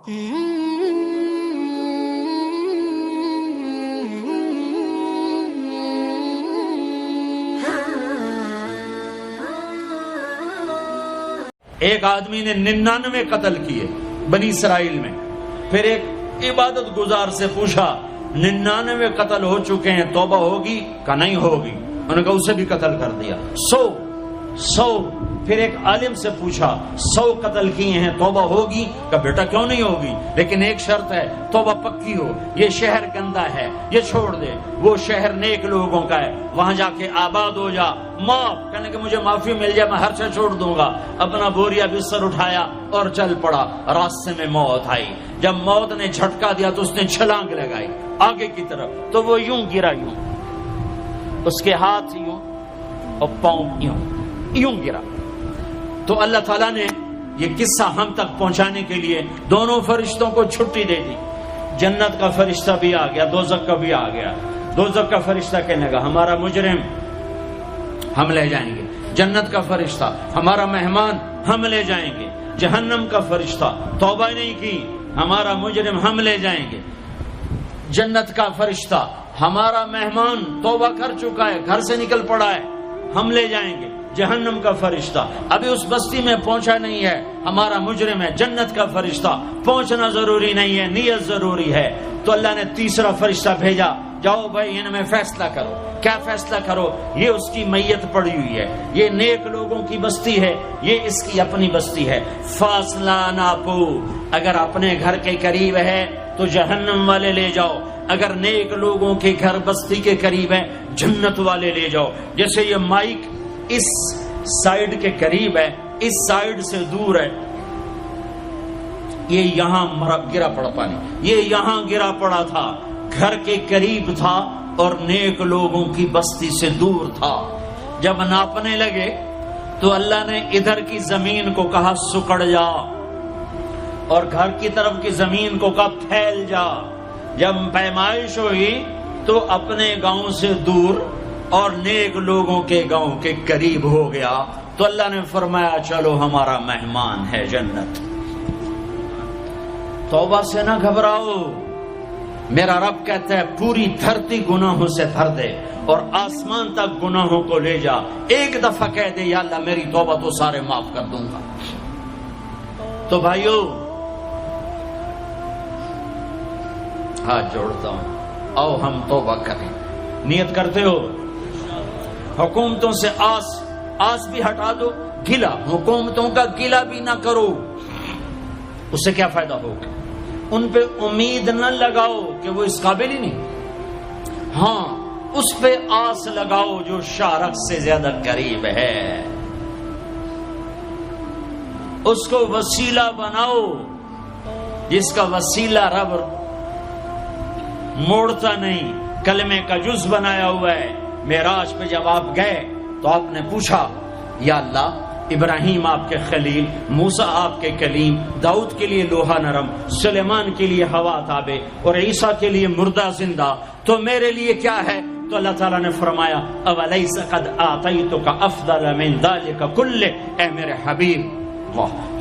ایک آدمی نے 99 قتل کیے بنی اسرائیل میں. پھر ایک عبادت گزار سے پوچھا 99 قتل ہو چکے ہیں، توبہ ہوگی کہ نہیں ہوگی؟ انہوں نے کہا اسے بھی قتل کر دیا. 100. پھر ایک عالم سے پوچھا 100 قتل کیے ہیں، توبہ ہوگی؟ کہ بیٹا کیوں نہیں ہوگی، لیکن ایک شرط ہے، توبہ پکی ہو. یہ شہر گندا ہے، یہ چھوڑ دے. وہ شہر نیک لوگوں کا ہے، وہاں جا کے آباد ہو جا. معاف کہنے کہ مجھے معافی مل جائے میں ہر شے چھوڑ دوں گا. اپنا بوریا بستر اٹھایا اور چل پڑا. راستے میں موت آئی. جب موت نے جھٹکا دیا تو اس نے چھلانگ لگائی آگے کی طرف، تو وہ یوں گرا، یوں اس کے ہاتھ یوں اور پاؤں یوں گرا. تو اللہ تعالیٰ نے یہ قصہ ہم تک پہنچانے کے لیے دونوں فرشتوں کو چھٹی دے دی. جنت کا فرشتہ بھی آ گیا، دوزخ کا بھی آ گیا. دوزخ کا فرشتہ کہنے لگا ہمارا مجرم ہم لے جائیں گے. جنت کا فرشتہ ہمارا مہمان ہم لے جائیں گے. جہنم کا فرشتہ توبہ نہیں کی ہمارا مجرم ہم لے جائیں گے. جنت کا فرشتہ ہمارا مہمان توبہ کر چکا ہے، گھر سے نکل پڑا ہے، ہم لے جائیں گے. جہنم کا فرشتہ ابھی اس بستی میں پہنچا نہیں ہے، ہمارا مجرم ہے. جنت کا فرشتہ پہنچنا ضروری نہیں ہے، نیت ضروری ہے. تو اللہ نے تیسرا فرشتہ بھیجا، جاؤ بھائی ان میں فیصلہ کرو. کیا فیصلہ کرو؟ یہ اس کی میت پڑی ہوئی ہے، یہ نیک لوگوں کی بستی ہے، یہ اس کی اپنی بستی ہے. فاصلہ ناپو، اگر اپنے گھر کے قریب ہے تو جہنم والے لے جاؤ، اگر نیک لوگوں کے گھر بستی کے قریب ہے جنت والے لے جاؤ. جیسے یہ مائک اس سائیڈ کے قریب ہے، اس سائیڈ سے دور ہے، یہ یہاں گرا پڑا پانی، یہ یہاں گرا پڑا تھا، گھر کے قریب تھا اور نیک لوگوں کی بستی سے دور تھا. جب ناپنے لگے تو اللہ نے ادھر کی زمین کو کہا سکڑ جا، اور گھر کی طرف کی زمین کو کہا پھیل جا. جب پیمائش ہوئی تو اپنے گاؤں سے دور اور نیک لوگوں کے گاؤں کے قریب ہو گیا. تو اللہ نے فرمایا چلو ہمارا مہمان ہے جنت. توبہ سے نہ گھبراؤ، میرا رب کہتا ہے پوری دھرتی گناہوں سے بھر دے اور آسمان تک گناہوں کو لے جا. ایک دفعہ کہہ دے یا اللہ میری توبہ تو سارے معاف کر دوں گا. تو بھائیو ہاتھ جوڑتا ہوں، آؤ ہم توبہ کریں. نیت کرتے ہو؟ حکومتوں سے آس بھی ہٹا دو، گلا حکومتوں کا گلا بھی نہ کرو. اس سے کیا فائدہ ہوگا؟ ان پہ امید نہ لگاؤ کہ وہ اس قابل ہی نہیں. ہاں اس پہ آس لگاؤ جو شارق سے زیادہ قریب ہے، اس کو وسیلہ بناؤ جس کا وسیلہ رب موڑتا نہیں، کلمے کا جز بنایا ہوا ہے. معراج پہ جب آپ گئے تو آپ نے پوچھا یا اللہ ابراہیم آپ کے خلیل، موسیٰ آپ کے کلیم، داؤد کے لیے لوہا نرم، سلیمان کے لیے ہوا تابع اور عیسیٰ کے لیے مردہ زندہ، تو میرے لیے کیا ہے؟ تو اللہ تعالیٰ نے فرمایا اولیس قد آتیتک افضل من ذلک کلہ، اے میرے حبیب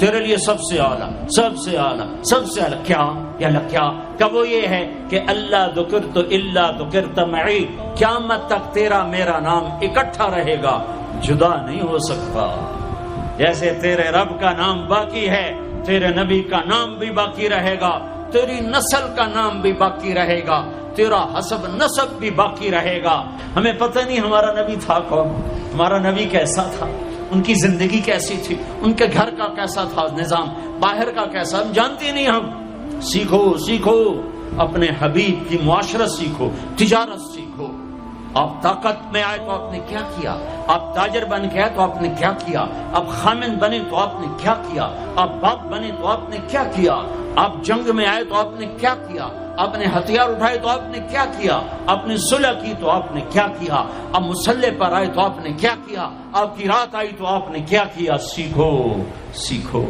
تیرے لیے سب سے اعلیٰ، سب سے اعلیٰ، سب سے اعلیٰ کیا؟ یا اللہ کیا؟ کہ وہ یہ ہے کہ اللہ ذکرت الا ذکرت معی، قیامت تک تیرا میرا نام اکٹھا رہے گا، جدا نہیں ہو سکتا. جیسے تیرے رب کا نام باقی ہے، تیرے نبی کا نام بھی باقی رہے گا، تیری نسل کا نام بھی باقی رہے گا، تیرا حسب نسب بھی باقی رہے گا. ہمیں پتہ نہیں ہمارا نبی تھا کون، ہمارا نبی کیسا تھا، ان کی زندگی کیسی تھی، ان کے گھر کا کیسا تھا نظام، باہر کا کیسا، ہم جانتے نہیں. ہم سیکھو اپنے حبیب کی معاشرت سیکھو، تجارت سیکھو. آپ طاقت میں آئے تو آپ نے کیا کیا، آپ تاجر بن کے آئے تو آپ نے کیا کیا، آپ خامن بنے تو آپ نے کیا کیا، آپ باپ بنے تو آپ نے کیا کیا، آپ جنگ میں آئے تو آپ نے کیا کیا، آپ نے ہتھیار اٹھائے تو آپ نے کیا کیا، آپ نے صلح کی تو آپ نے کیا کیا، آپ مسلح پر آئے تو آپ نے کیا کیا، آپ کی رات آئی تو آپ نے کیا کیا. سیکھو.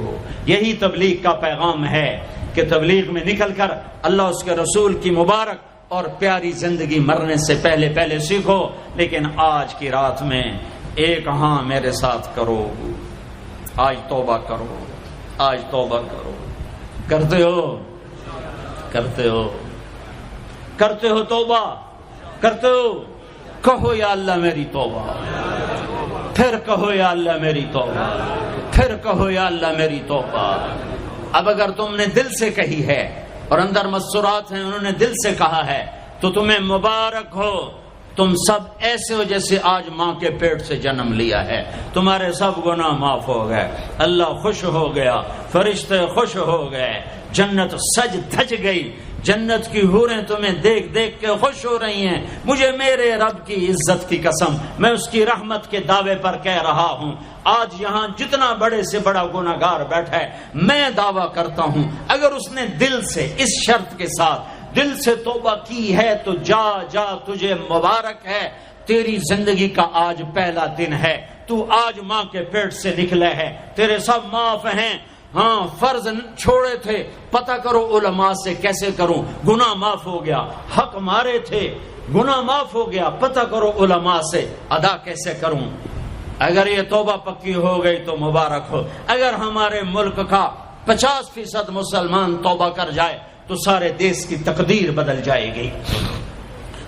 یہی تبلیغ کا پیغام ہے کہ تبلیغ میں نکل کر اللہ اس کے رسول کی مبارک اور پیاری زندگی مرنے سے پہلے سیکھو. لیکن آج کی رات میں ایک ہاں میرے ساتھ کرو، آج توبہ کرو، آج توبہ کرو. کرتے ہو توبہ کرتے ہو؟ کہو یا اللہ میری توبہ، پھر کہو یا اللہ میری توبہ، پھر کہو یا اللہ میری توبہ۔ اب اگر تم نے دل سے کہی ہے اور اندر مسرات ہیں انہوں نے دل سے کہا ہے تو تمہیں مبارک ہو، تم سب ایسے ہو جیسے آج ماں کے پیٹ سے جنم لیا ہے، تمہارے سب گناہ معاف ہو گئے، اللہ خوش ہو گیا، فرشتے خوش ہو گئے، جنت سج دھج گئی، جنت کی حوریں تمہیں دیکھ دیکھ کے خوش ہو رہی ہیں۔ مجھے میرے رب کی عزت کی قسم، میں اس کی رحمت کے دعوے پر کہہ رہا ہوں، آج یہاں جتنا بڑے سے بڑا گناہگار بیٹھا ہے، میں دعویٰ کرتا ہوں اگر اس نے دل سے اس شرط کے ساتھ دل سے توبہ کی ہے تو جا تجھے مبارک ہے، تیری زندگی کا آج پہلا دن ہے، تو آج ماں کے پیٹ سے نکلے ہے، تیرے سب معاف ہیں۔ ہاں فرض چھوڑے تھے، پتہ کرو علماء سے کیسے کروں، گناہ معاف ہو گیا، حق مارے تھے گناہ معاف ہو گیا، پتہ کرو علماء سے ادا کیسے کروں۔ اگر یہ توبہ پکی ہو گئی تو مبارک ہو۔ اگر ہمارے ملک کا 50% مسلمان توبہ کر جائے تو سارے دیش کی تقدیر بدل جائے گی۔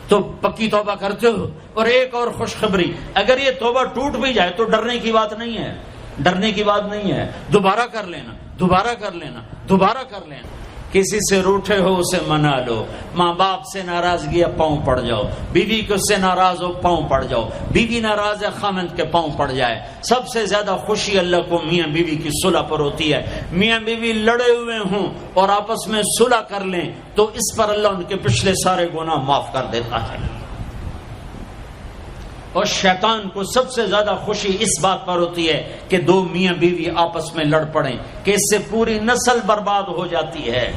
تو پکی توبہ کرتے ہو۔ اور ایک اور خوشخبری، اگر یہ توبہ ٹوٹ بھی جائے تو ڈرنے کی بات نہیں ہے، ڈرنے کی بات نہیں ہے، دوبارہ کر لینا، دوبارہ کر لینا، دوبارہ کر لینا۔ کسی سے روٹھے ہو اسے منا لو، ماں باپ سے ناراضگی ہے پاؤں پڑ جاؤ، بیوی کو سے ناراض ہو پاؤں پڑ جاؤ، بیوی ناراض ہے خامند کے پاؤں پڑ جائے۔ سب سے زیادہ خوشی اللہ کو میاں بیوی کی صلح پر ہوتی ہے۔ میاں بیوی لڑے ہوئے ہوں اور آپس میں صلح کر لیں تو اس پر اللہ ان کے پچھلے سارے گناہ معاف کر دیتا ہے۔ اور شیطان کو سب سے زیادہ خوشی اس بات پر ہوتی ہے کہ دو میاں بیوی آپس میں لڑ پڑیں، کہ اس سے پوری نسل برباد ہو جاتی ہے۔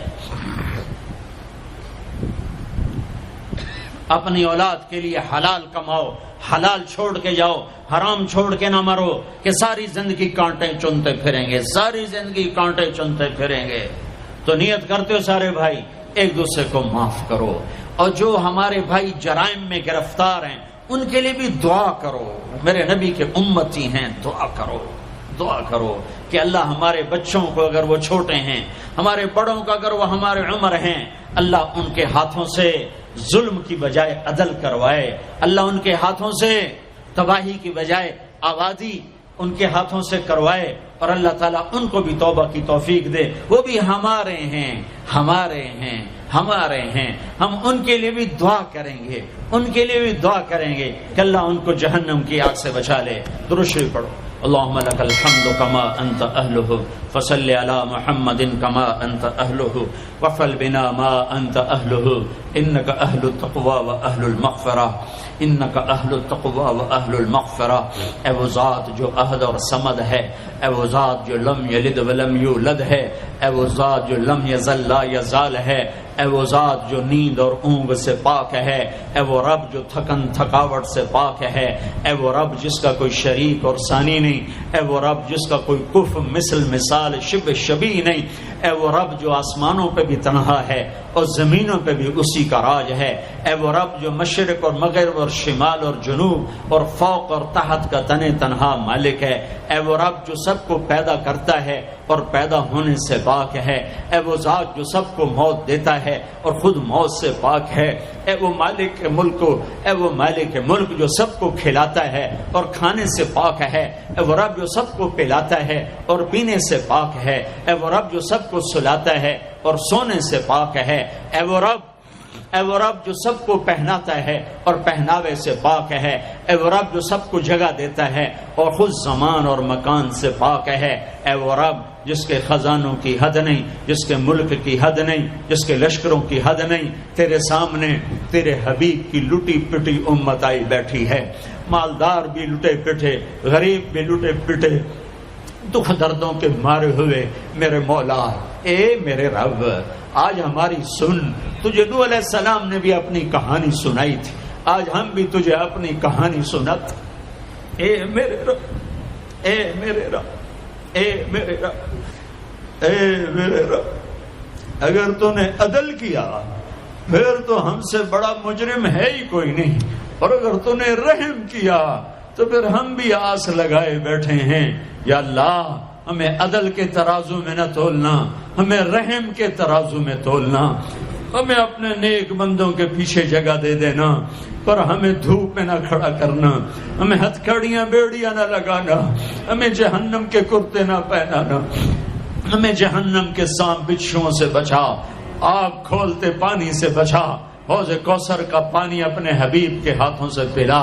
اپنی اولاد کے لیے حلال کماؤ، حلال چھوڑ کے جاؤ، حرام چھوڑ کے نہ مرو کہ ساری زندگی کانٹے چنتے پھریں گے، ساری زندگی کانٹے چنتے پھریں گے۔ تو نیت کرتے ہو سارے بھائی ایک دوسرے کو معاف کرو، اور جو ہمارے بھائی جرائم میں گرفتار ہیں ان کے لیے بھی دعا کرو، میرے نبی کے امتی ہیں، دعا کرو، دعا کرو کہ اللہ ہمارے بچوں کو اگر وہ چھوٹے ہیں، ہمارے بڑوں کا اگر وہ ہمارے عمر ہیں، اللہ ان کے ہاتھوں سے ظلم کی بجائے عدل کروائے، اللہ ان کے ہاتھوں سے تباہی کی بجائے آبادی ان کے ہاتھوں سے کروائے، اور اللہ تعالیٰ ان کو بھی توبہ کی توفیق دے۔ وہ بھی ہمارے ہیں، ہمارے ہیں، ہمارے ہیں، ہم ان کے لیے بھی دعا کریں گے، ان کے لیے بھی دعا کریں گے کہ اللہ ان کو جہنم کی آگ سے بچا لے۔ درود شریف پڑھو۔ اللهم لك الحمد كما أنت أهله فصل على محمد كما أنت أهله وفعل بنا ما أنت أهله إنك أهل التقوى وأهل المغفرة إنك أهل التقوى وأهل المغفرة۔ اے وہ ذات جو احد اور صمد ہے، اے وہ ذات جو لم یلد ولم یولد ہے، اے وہ ذات جو لم یزل لا یزال ہے، اے وہ ذات جو نیند اور اونگ سے پاک ہے، اے وہ رب جو تھکن تھکاوٹ سے پاک ہے، اے وہ رب جس کا کوئی شریک اور ثانی نہیں، اے وہ رب جس کا کوئی کف مثل مثال شبہ شبیہ نہیں، اے وہ رب جو آسمانوں پہ بھی تنہا ہے اور زمینوں پہ بھی اسی کا راج ہے، اے وہ رب جو مشرق اور مغرب اور شمال اور جنوب اور فوق اور تحت کا تنہا مالک ہے، اے وہ رب جو سب کو پیدا کرتا ہے اور پیدا ہونے سے پاک ہے، اے وہ ذات جو سب کو موت دیتا ہے اور خود موت سے پاک ہے، اے وہ مالک ملک، اے وہ مالک ملک جو سب کو کھلاتا ہے اور کھانے سے پاک ہے، اے وہ رب جو سب کو پلاتا ہے اور پینے سے پاک ہے، اے وہ رب جو سب کو سلاتا ہے اور سونے سے پاک ہے، اے وہ رب جو سب کو پہناتا ہے اور پہناوے سے پاک ہے، اے وہ رب جو سب کو جگہ دیتا ہے اور خود زمان اور مکان سے پاک ہے، اے وہ رب جس کے خزانوں کی حد نہیں، جس کے ملک کی حد نہیں، جس کے لشکروں کی حد نہیں، تیرے سامنے تیرے حبیب کی لٹی پٹی امت آئی بیٹھی ہے، مالدار بھی لٹے پٹے، غریب بھی لٹے پٹے، دکھ دردوں کے مارے ہوئے میرے مولا، اے میرے رب آج ہماری سن۔ تجھے نوح علیہ السلام نے بھی اپنی کہانی سنائی تھی، آج ہم بھی تجھے اپنی کہانی سنات۔ اے میرے رب، اے میرے رب، اے میرے رب، اے میرے رب، اگر تو نے عدل کیا پھر تو ہم سے بڑا مجرم ہے ہی کوئی نہیں، اور اگر تو نے رحم کیا تو پھر ہم بھی آس لگائے بیٹھے ہیں۔ یا اللہ ہمیں عدل کے ترازو میں نہ تولنا، ہمیں رحم کے ترازو میں تولنا، ہمیں اپنے نیک بندوں کے پیچھے جگہ دے دینا، پر ہمیں دھوپ میں نہ کھڑا کرنا، ہمیں ہتھکڑیاں بیڑیاں نہ لگانا، ہمیں جہنم کے کرتے نہ پہنانا، ہمیں جہنم کے سانپ بچھوؤں سے بچا، آگ کھولتے پانی سے بچا، حوض کوثر کا پانی اپنے حبیب کے ہاتھوں سے پلا،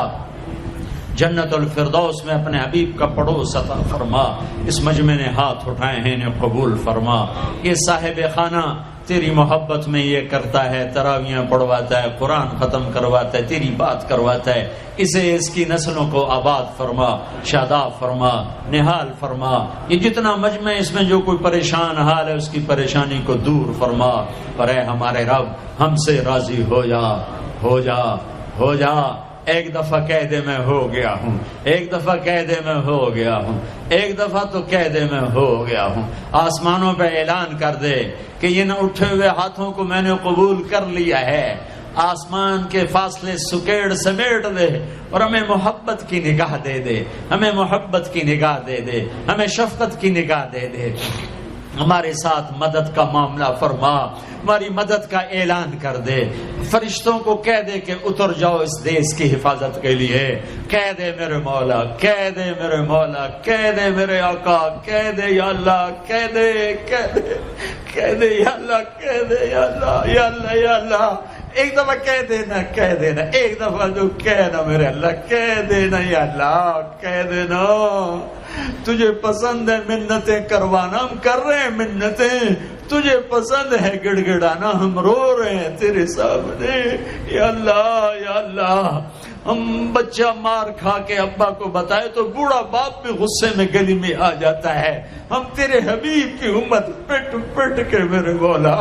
جنت الفردوس میں اپنے حبیب کا پڑوس عطا فرما، اس مجمع نے ہاتھ اٹھائے ہیں انہیں قبول فرما۔ یہ صاحب خانہ تیری محبت میں یہ کرتا ہے، تراویاں پڑھواتا ہے، قرآن ختم کرواتا ہے، تیری بات کرواتا ہے، اسے اس کی نسلوں کو آباد فرما، شاداب فرما، نہال فرما۔ یہ جتنا مجمع اس میں جو کوئی پریشان حال ہے اس کی پریشانی کو دور فرما، پر اے ہمارے رب ہم سے راضی ہو جا، ہو جا، ہو جا۔ ایک دفعہ کہہ دے میں ہو گیا ہوں، ایک دفعہ کہہ دے میں ہو گیا ہوں، ایک دفعہ تو کہہ دے میں ہو گیا ہوں۔ آسمانوں پہ اعلان کر دے کہ یہ نہ اٹھے ہوئے ہاتھوں کو میں نے قبول کر لیا ہے، آسمان کے فاصلے سکیڑ سمیٹ دے اور ہمیں محبت کی نگاہ دے دے، ہمیں محبت کی نگاہ دے دے، ہمیں شفقت کی نگاہ دے دے، ہمارے ساتھ مدد کا معاملہ فرما، ہماری مدد کا اعلان کر دے، فرشتوں کو کہہ دے کہ اتر جاؤ اس دیش کی حفاظت کے لیے، کہہ دے میرے مولا، کہہ دے میرے مولا، کہہ دے میرے آقا، کہہ دے یا اللہ، کہہ دے، کہہ دے، کہہ دے یا اللہ، کہہ دے یا اللہ، یا اللہ، یا اللہ۔ ایک دفعہ کہہ دینا، کہہ دینا، ایک دفعہ جو کہنا میرے اللہ، کہہ دینا یا اللہ، کہہ دینا۔ تجھے پسند ہے منتیں کروانا، ہم کر رہے ہیں منتیں، تجھے پسند ہے گڑ گڑانا، ہم رو رہے ہیں تیرے سامنے یا اللہ، یا اللہ۔ ہم بچہ مار کھا کے ابا کو بتائے تو بوڑھا باپ بھی غصے میں گلی میں آ جاتا ہے، ہم تیرے حبیب کی امت پٹ پٹ کے میرے مولا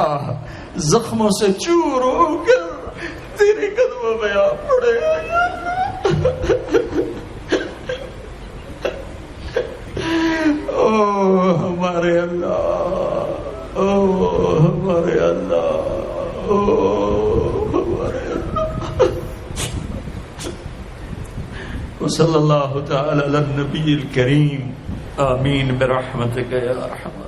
زخموں سے چور ہو کر تیرے قدموں میں آ پڑے۔ او ہمارے اللہ، او ہمارے اللہ، او ہمارے اللہ۔ وصلی اللہ تعالی علی النبی الکریم، آمین برحمتک یا ارحم۔